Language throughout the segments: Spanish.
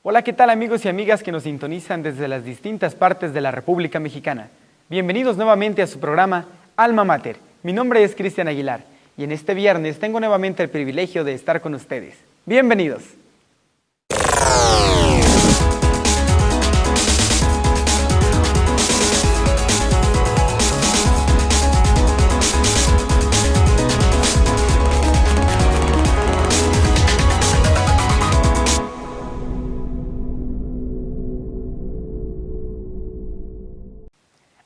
Hola, ¿qué tal amigos y amigas que nos sintonizan desde las distintas partes de la República Mexicana? Bienvenidos nuevamente a su programa Alma Mater. Mi nombre es Cristian Aguilar y en este viernes tengo nuevamente el privilegio de estar con ustedes. Bienvenidos.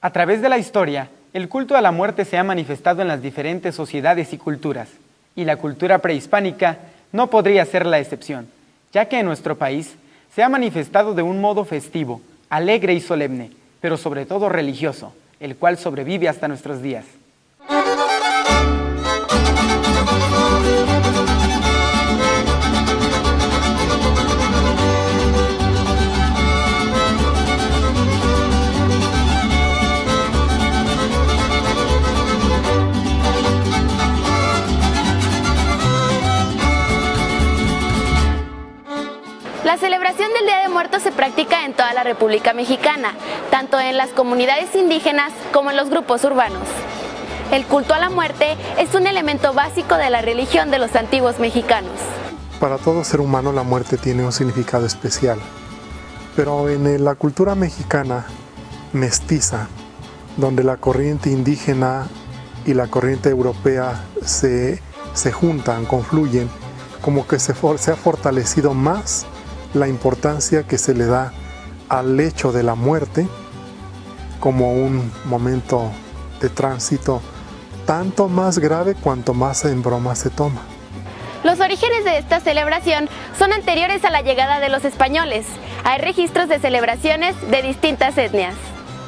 A través de la historia, el culto a la muerte se ha manifestado en las diferentes sociedades y culturas, y la cultura prehispánica no podría ser la excepción, ya que en nuestro país se ha manifestado de un modo festivo, alegre y solemne, pero sobre todo religioso, el cual sobrevive hasta nuestros días. La celebración del Día de Muertos se practica en toda la República Mexicana, tanto en las comunidades indígenas como en los grupos urbanos. El culto a la muerte es un elemento básico de la religión de los antiguos mexicanos. Para todo ser humano la muerte tiene un significado especial, pero en la cultura mexicana mestiza, donde la corriente indígena y la corriente europea se juntan, confluyen, como que se ha fortalecido más la importancia que se le da al hecho de la muerte como un momento de tránsito tanto más grave cuanto más en broma se toma. Los orígenes de esta celebración son anteriores a la llegada de los españoles. Hay registros de celebraciones de distintas etnias.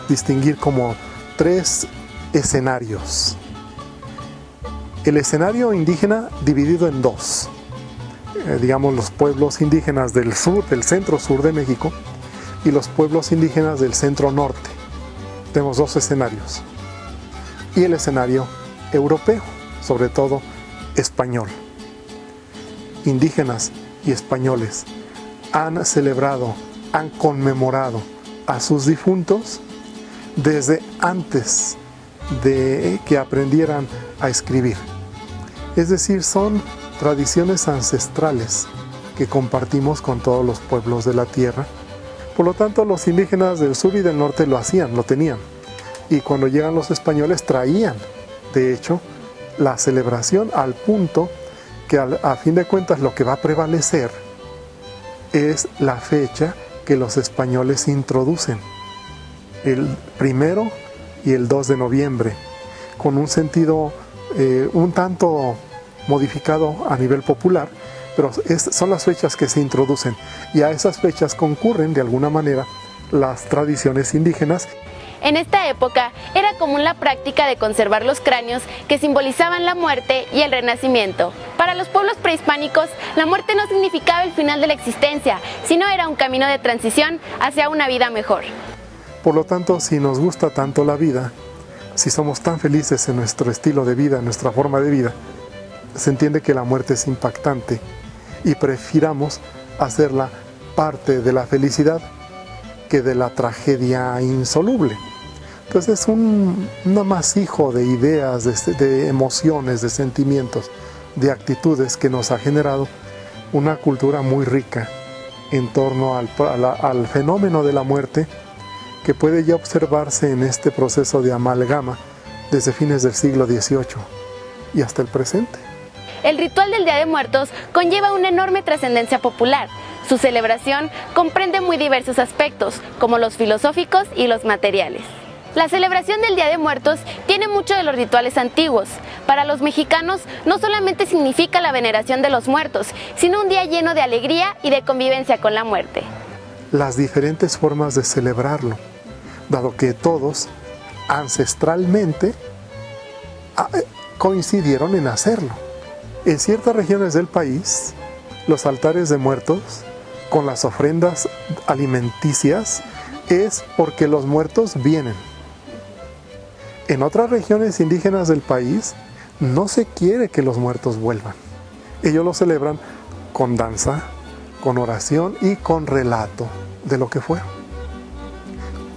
Distinguir como tres escenarios. El escenario indígena dividido en dos. Digamos los pueblos indígenas del sur, del centro-sur de México y los pueblos indígenas del centro-norte. Tenemos dos escenarios. Y el escenario europeo, sobre todo español. Indígenas y españoles han celebrado, han conmemorado a sus difuntos desde antes de que aprendieran a escribir. Es decir, son tradiciones ancestrales que compartimos con todos los pueblos de la tierra. Por lo tanto, los indígenas del sur y del norte lo hacían, lo tenían. Y cuando llegan los españoles traían, de hecho, la celebración al punto que a fin de cuentas lo que va a prevalecer es la fecha que los españoles introducen, el 1 y el 2 de noviembre, con un sentido un tanto modificado a nivel popular, pero son las fechas que se introducen y a esas fechas concurren de alguna manera las tradiciones indígenas. En esta época era común la práctica de conservar los cráneos que simbolizaban la muerte y el renacimiento. Para los pueblos prehispánicos, la muerte no significaba el final de la existencia, sino era un camino de transición hacia una vida mejor. Por lo tanto, si nos gusta tanto la vida, si somos tan felices en nuestro estilo de vida, en nuestra forma de vida, se entiende que la muerte es impactante y prefiramos hacerla parte de la felicidad que de la tragedia insoluble. Entonces es un amasijo de ideas, de emociones, de sentimientos, de actitudes que nos ha generado una cultura muy rica en torno al fenómeno de la muerte, que puede ya observarse en este proceso de amalgama desde fines del siglo XVIII y hasta el presente. El ritual del Día de Muertos conlleva una enorme trascendencia popular. Su celebración comprende muy diversos aspectos, como los filosóficos y los materiales. La celebración del Día de Muertos tiene mucho de los rituales antiguos. Para los mexicanos no solamente significa la veneración de los muertos, sino un día lleno de alegría y de convivencia con la muerte. Las diferentes formas de celebrarlo, dado que todos ancestralmente coincidieron en hacerlo. En ciertas regiones del país, los altares de muertos con las ofrendas alimenticias es porque los muertos vienen. En otras regiones indígenas del país no se quiere que los muertos vuelvan. Ellos lo celebran con danza, con oración y con relato de lo que fueron,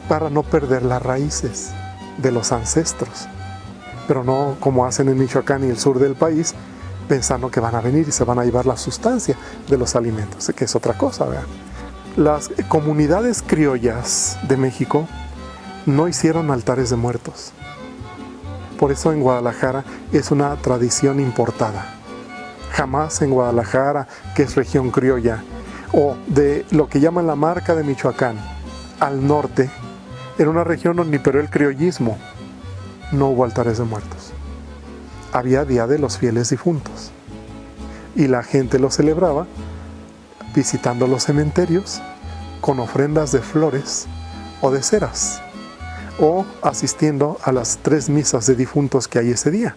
para no perder las raíces de los ancestros, pero no como hacen en Michoacán y el sur del país, pensando que van a venir y se van a llevar la sustancia de los alimentos, que es otra cosa, ¿verdad? Las comunidades criollas de México no hicieron altares de muertos. Por eso en Guadalajara es una tradición importada. Jamás en Guadalajara, que es región criolla, o de lo que llaman la marca de Michoacán, al norte, en una región donde imperó el criollismo, no hubo altares de muertos. Había Día de los Fieles Difuntos. Y la gente lo celebraba visitando los cementerios con ofrendas de flores o de ceras, o asistiendo a las 3 misas de difuntos que hay ese día.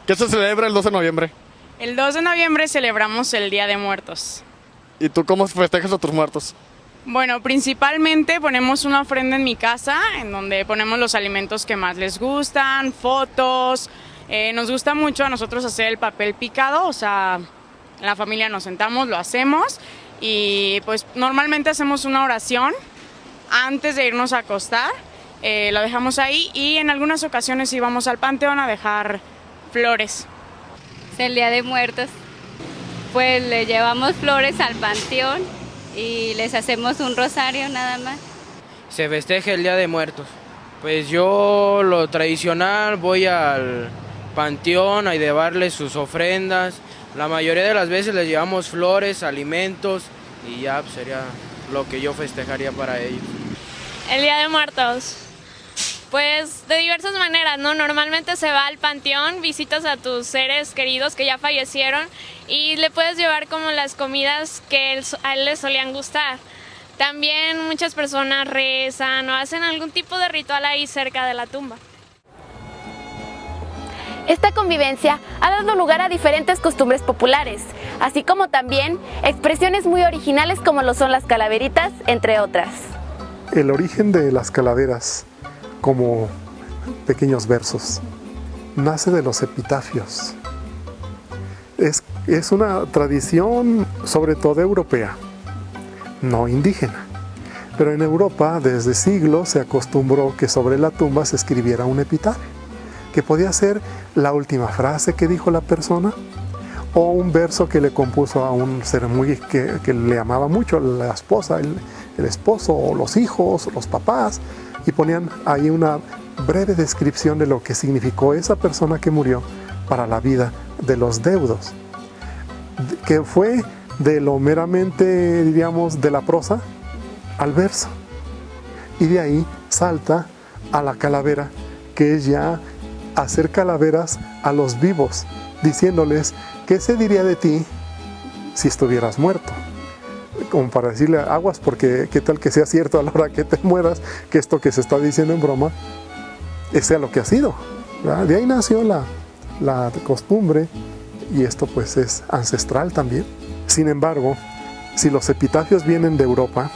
¿Qué se celebra el 2 de noviembre? El 2 de noviembre celebramos el Día de Muertos. ¿Y tú cómo festejas a tus muertos? Bueno, principalmente ponemos una ofrenda en mi casa, en donde ponemos los alimentos que más les gustan, fotos. Nos gusta mucho a nosotros hacer el papel picado, o sea, en la familia nos sentamos, lo hacemos y pues normalmente hacemos una oración antes de irnos a acostar. Lo dejamos ahí y en algunas ocasiones íbamos al panteón a dejar flores. Es el Día de Muertos, pues le llevamos flores al panteón y les hacemos un rosario nada más. Se festeja el Día de Muertos. Pues yo, lo tradicional, voy al panteón a llevarles sus ofrendas. La mayoría de las veces les llevamos flores, alimentos y ya pues, sería lo que yo festejaría para ellos. El Día de Muertos. Pues de diversas maneras, ¿no? Normalmente se va al panteón, visitas a tus seres queridos que ya fallecieron y le puedes llevar como las comidas que a él le solían gustar. También muchas personas rezan o hacen algún tipo de ritual ahí cerca de la tumba. Esta convivencia ha dado lugar a diferentes costumbres populares, así como también expresiones muy originales como lo son las calaveritas, entre otras. El origen de las calaveras como pequeños versos nace de los epitafios. Es una tradición sobre todo europea, no indígena. Pero en Europa desde siglos se acostumbró que sobre la tumba se escribiera un epitafio, que podía ser la última frase que dijo la persona o un verso que le compuso a un ser que le amaba mucho, la esposa, el esposo o los hijos, los papás, y ponían ahí una breve descripción de lo que significó esa persona que murió para la vida de los deudos, que fue de lo meramente, diríamos, de la prosa al verso, y de ahí salta a la calavera, que es ya hacer calaveras a los vivos, diciéndoles qué se diría de ti si estuvieras muerto, como para decirle aguas, porque qué tal que sea cierto a la hora que te mueras, que esto que se está diciendo en broma sea lo que ha sido, ¿verdad? De ahí nació la costumbre, y esto pues es ancestral también. Sin embargo, si los epitafios vienen de Europa,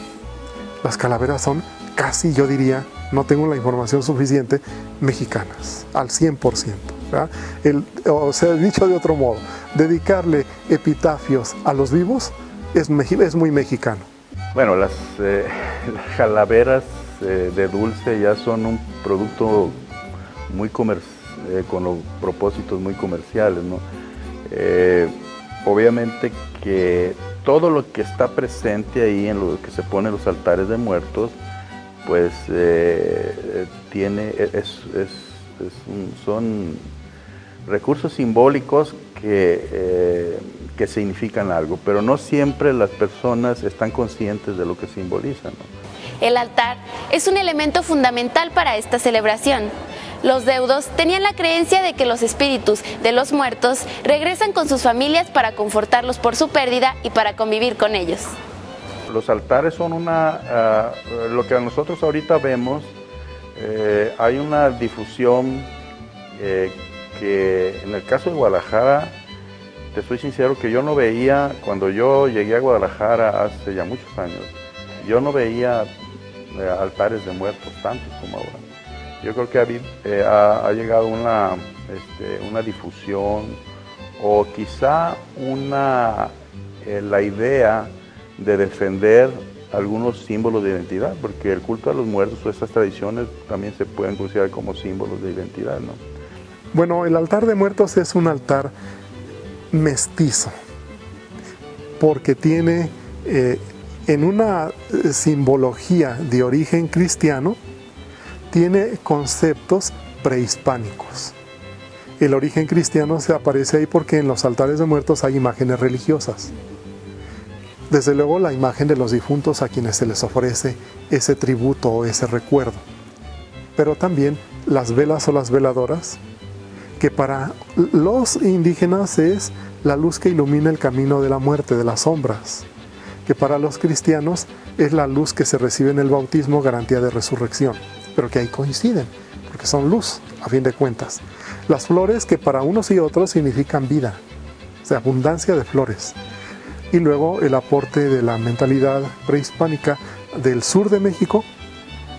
las calaveras son casi, yo diría, no tengo la información suficiente, mexicanas, al 100%, ¿verdad? O sea, dicho de otro modo, dedicarle epitafios a los vivos es muy mexicano. Bueno, las calaveras de dulce ya son un producto muy con los propósitos muy comerciales, ¿no? Obviamente que todo lo que está presente ahí en lo que se pone en los altares de muertos, pues son recursos simbólicos que significan algo, pero no siempre las personas están conscientes de lo que simbolizan, ¿no? El altar es un elemento fundamental para esta celebración. Los deudos tenían la creencia de que los espíritus de los muertos regresan con sus familias para confortarlos por su pérdida y para convivir con ellos. Los altares son lo que nosotros ahorita vemos, hay una difusión que en el caso de Guadalajara te soy sincero que yo no veía, cuando yo llegué a Guadalajara hace ya muchos años, yo no veía altares de muertos tantos como ahora. Yo creo que ha llegado una difusión o quizá la idea de defender algunos símbolos de identidad, porque el culto a los muertos o estas tradiciones también se pueden considerar como símbolos de identidad, ¿no? Bueno, el altar de muertos es un altar mestizo, porque tiene en una simbología de origen cristiano, tiene conceptos prehispánicos. El origen cristiano se aparece ahí porque en los altares de muertos hay imágenes religiosas. Desde luego la imagen de los difuntos a quienes se les ofrece ese tributo o ese recuerdo. Pero también las velas o las veladoras, que para los indígenas es la luz que ilumina el camino de la muerte, de las sombras, que para los cristianos es la luz que se recibe en el bautismo, garantía de resurrección, pero que ahí coinciden, porque son luz, a fin de cuentas. Las flores, que para unos y otros significan vida, o sea, abundancia de flores. Y luego el aporte de la mentalidad prehispánica del sur de México,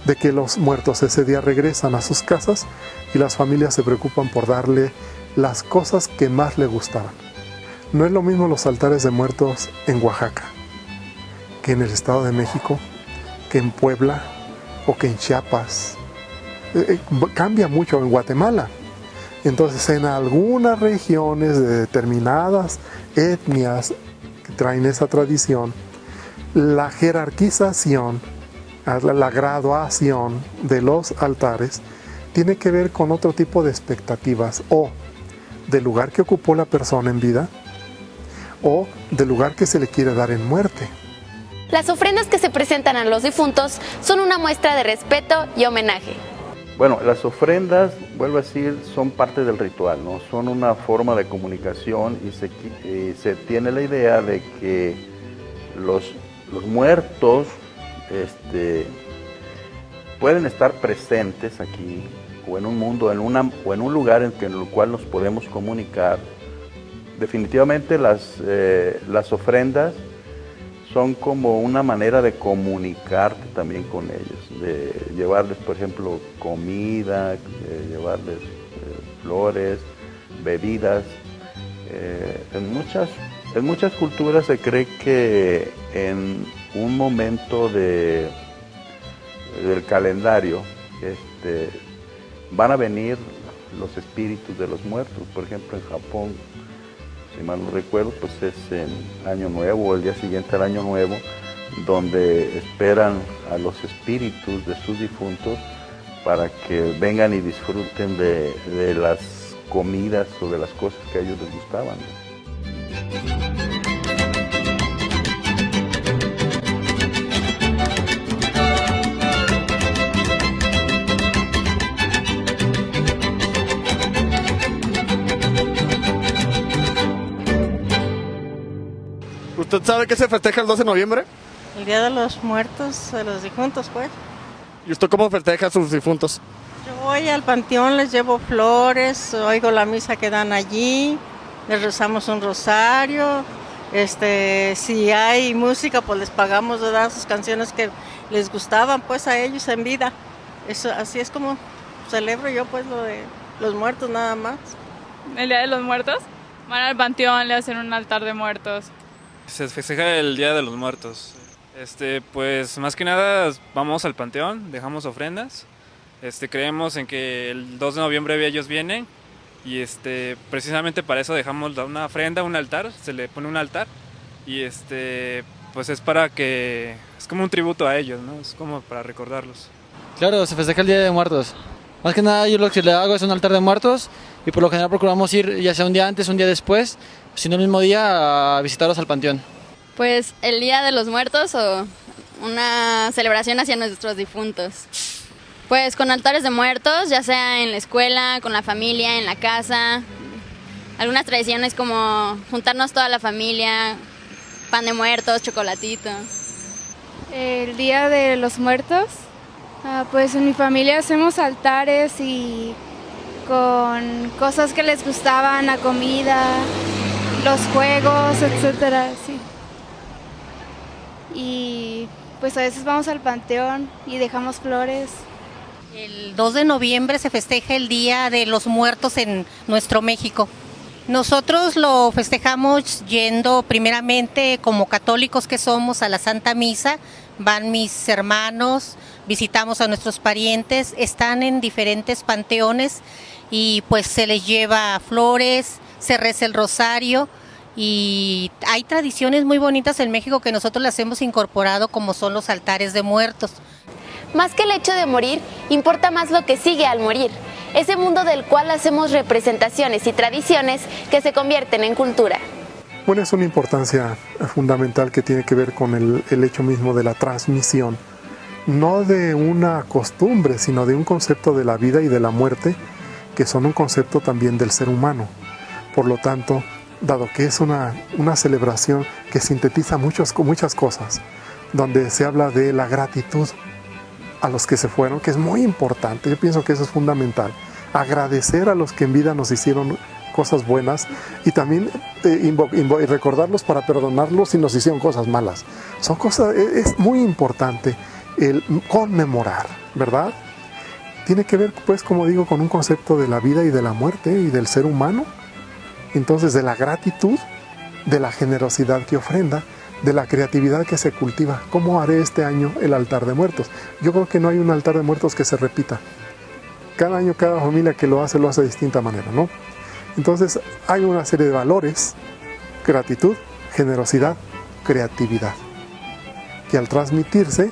de que los muertos ese día regresan a sus casas y las familias se preocupan por darle las cosas que más le gustaban. No es lo mismo los altares de muertos en Oaxaca, que en el Estado de México, que en Puebla o que en Chiapas. Cambia mucho en Guatemala. Entonces, en algunas regiones de determinadas etnias que traen esa tradición, la jerarquización, la graduación de los altares tiene que ver con otro tipo de expectativas, o del lugar que ocupó la persona en vida, o del lugar que se le quiere dar en muerte. Las ofrendas que se presentan a los difuntos son una muestra de respeto y homenaje. Bueno, las ofrendas, vuelvo a decir, son parte del ritual, ¿no? Son una forma de comunicación y se tiene la idea de que los muertos pueden estar presentes aquí o en un mundo, o en un lugar en el cual nos podemos comunicar. Definitivamente las ofrendas son como una manera de comunicarte también con ellos, de llevarles, por ejemplo, comida, llevarles flores, bebidas. En muchas culturas se cree que en un momento del calendario van a venir los espíritus de los muertos. Por ejemplo, en Japón, si mal no recuerdo, pues es en Año Nuevo o el día siguiente al Año Nuevo, donde esperan a los espíritus de sus difuntos para que vengan y disfruten de las comidas o de las cosas que a ellos les gustaban. ¿Usted sabe qué se festeja el 12 de noviembre? El Día de los Muertos, de los difuntos, pues. ¿Y usted cómo festeja a sus difuntos? Yo voy al panteón, les llevo flores, oigo la misa que dan allí, les rezamos un rosario, si hay música, pues les pagamos de dar sus canciones que les gustaban, pues, a ellos en vida. Así es como celebro yo, pues, lo de los muertos nada más. ¿El Día de los Muertos? Van al panteón, le hacen un altar de muertos. Se festeja el Día de los Muertos. Pues más que nada vamos al panteón, dejamos ofrendas. Creemos en que el 2 de noviembre ellos vienen y precisamente para eso dejamos una ofrenda, un altar, se le pone un altar y pues es para que es como un tributo a ellos, ¿no? Es como para recordarlos. Claro, se festeja el Día de Muertos. Más que nada yo lo que le hago es un altar de muertos y por lo general procuramos ir ya sea un día antes, un día después, sino el mismo día a visitarlos al panteón. Pues el Día de los Muertos o una celebración hacia nuestros difuntos. Pues con altares de muertos, ya sea en la escuela, con la familia, en la casa. Algunas tradiciones como juntarnos toda la familia, pan de muertos, chocolatito. El Día de los Muertos, pues en mi familia hacemos altares y con cosas que les gustaban, la comida los juegos, etcétera, sí. Y pues a veces vamos al panteón y dejamos flores. El 2 de noviembre se festeja el Día de los Muertos en nuestro México. Nosotros lo festejamos yendo primeramente, como católicos que somos, a la Santa Misa. Van mis hermanos, visitamos a nuestros parientes, están en diferentes panteones y pues se les lleva flores, se reza el rosario y hay tradiciones muy bonitas en México que nosotros las hemos incorporado, como son los altares de muertos. Más que el hecho de morir, importa más lo que sigue al morir, ese mundo del cual hacemos representaciones y tradiciones que se convierten en cultura. Bueno, es una importancia fundamental que tiene que ver con el hecho mismo de la transmisión, no de una costumbre, sino de un concepto de la vida y de la muerte, que son un concepto también del ser humano. Por lo tanto, dado que es una celebración que sintetiza muchas cosas, donde se habla de la gratitud a los que se fueron, que es muy importante, yo pienso que eso es fundamental, agradecer a los que en vida nos hicieron cosas buenas y también recordarlos para perdonarlos si nos hicieron cosas malas. Son cosas, es muy importante el conmemorar, ¿verdad? Tiene que ver, pues, como digo, con un concepto de la vida y de la muerte y del ser humano. Entonces, de la gratitud, de la generosidad que ofrenda, de la creatividad que se cultiva. ¿Cómo haré este año el altar de muertos? Yo creo que no hay un altar de muertos que se repita. Cada año, cada familia que lo hace de distinta manera, ¿no? Entonces, hay una serie de valores: gratitud, generosidad, creatividad, que al transmitirse,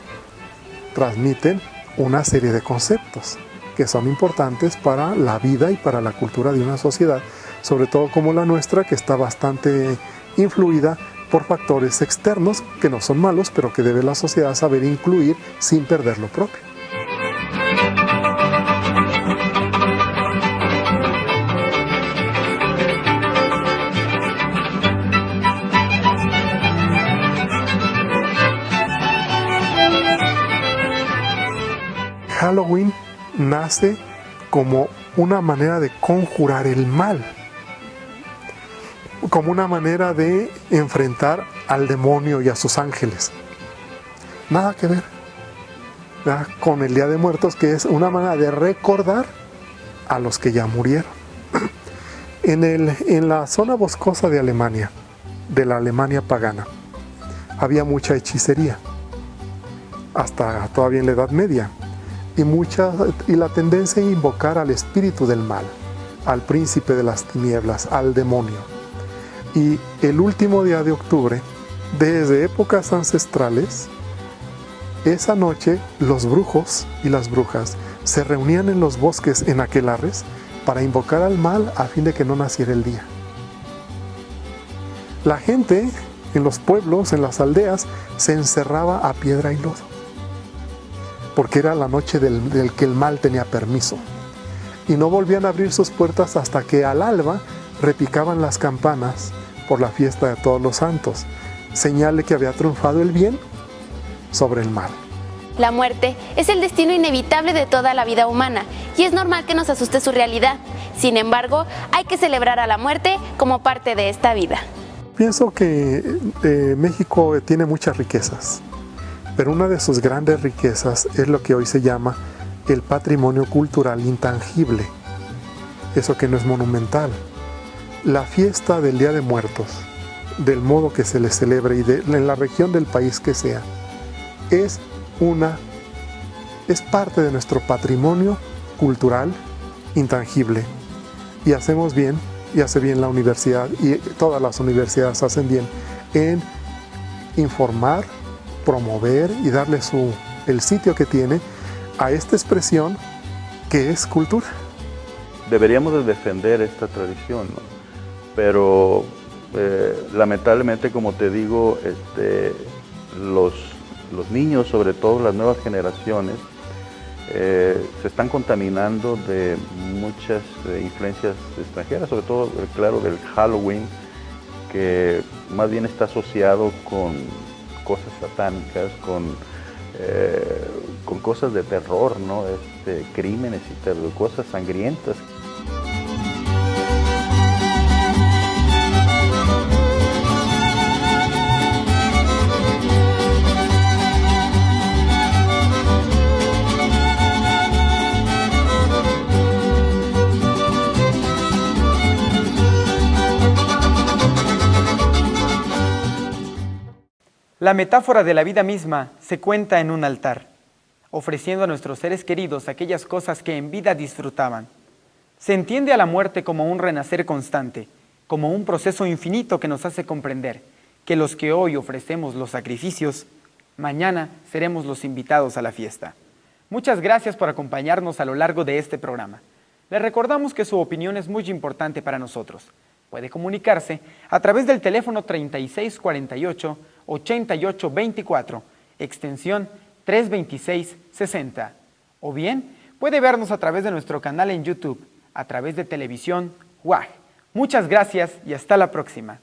transmiten una serie de conceptos que son importantes para la vida y para la cultura de una sociedad, sobre todo como la nuestra, que está bastante influida por factores externos que no son malos, pero que debe la sociedad saber incluir sin perder lo propio. Halloween nace como una manera de conjurar el mal, como una manera de enfrentar al demonio y a sus ángeles. Nada que ver, ¿verdad?, con el Día de Muertos, que es una manera de recordar a los que ya murieron. En la zona boscosa de Alemania, de la Alemania pagana, había mucha hechicería, hasta todavía en la Edad Media. Y la tendencia a invocar al espíritu del mal, al príncipe de las tinieblas, al demonio. Y el último día de octubre, desde épocas ancestrales, esa noche los brujos y las brujas se reunían en los bosques, en aquelarres, para invocar al mal a fin de que no naciera el día. La gente en los pueblos, en las aldeas, se encerraba a piedra y lodo, porque era la noche del que el mal tenía permiso. Y no volvían a abrir sus puertas hasta que al alba repicaban las campanas por la fiesta de todos los santos, señal de que había triunfado el bien sobre el mal. La muerte es el destino inevitable de toda la vida humana y es normal que nos asuste su realidad. Sin embargo, hay que celebrar a la muerte como parte de esta vida. Pienso que México tiene muchas riquezas, pero una de sus grandes riquezas es lo que hoy se llama el patrimonio cultural intangible, eso que no es monumental. La fiesta del Día de Muertos, del modo que se le celebre y en la región del país que sea, es parte de nuestro patrimonio cultural intangible. Y hacemos bien, y hace bien la universidad, y todas las universidades hacen bien en informar, promover y darle el sitio que tiene a esta expresión que es cultura. Deberíamos de defender esta tradición, ¿no? Pero lamentablemente, como te digo, los niños, sobre todo las nuevas generaciones, se están contaminando de muchas influencias extranjeras, sobre todo, claro, del Halloween, que más bien está asociado con cosas satánicas, con cosas de terror, ¿no? Crímenes y cosas sangrientas. La metáfora de la vida misma se cuenta en un altar, ofreciendo a nuestros seres queridos aquellas cosas que en vida disfrutaban. Se entiende a la muerte como un renacer constante, como un proceso infinito que nos hace comprender que los que hoy ofrecemos los sacrificios, mañana seremos los invitados a la fiesta. Muchas gracias por acompañarnos a lo largo de este programa. Les recordamos que su opinión es muy importante para nosotros. Puede comunicarse a través del teléfono 3648-8824, extensión 326-60. O bien, puede vernos a través de nuestro canal en YouTube, a través de Televisión UAG. Muchas gracias y hasta la próxima.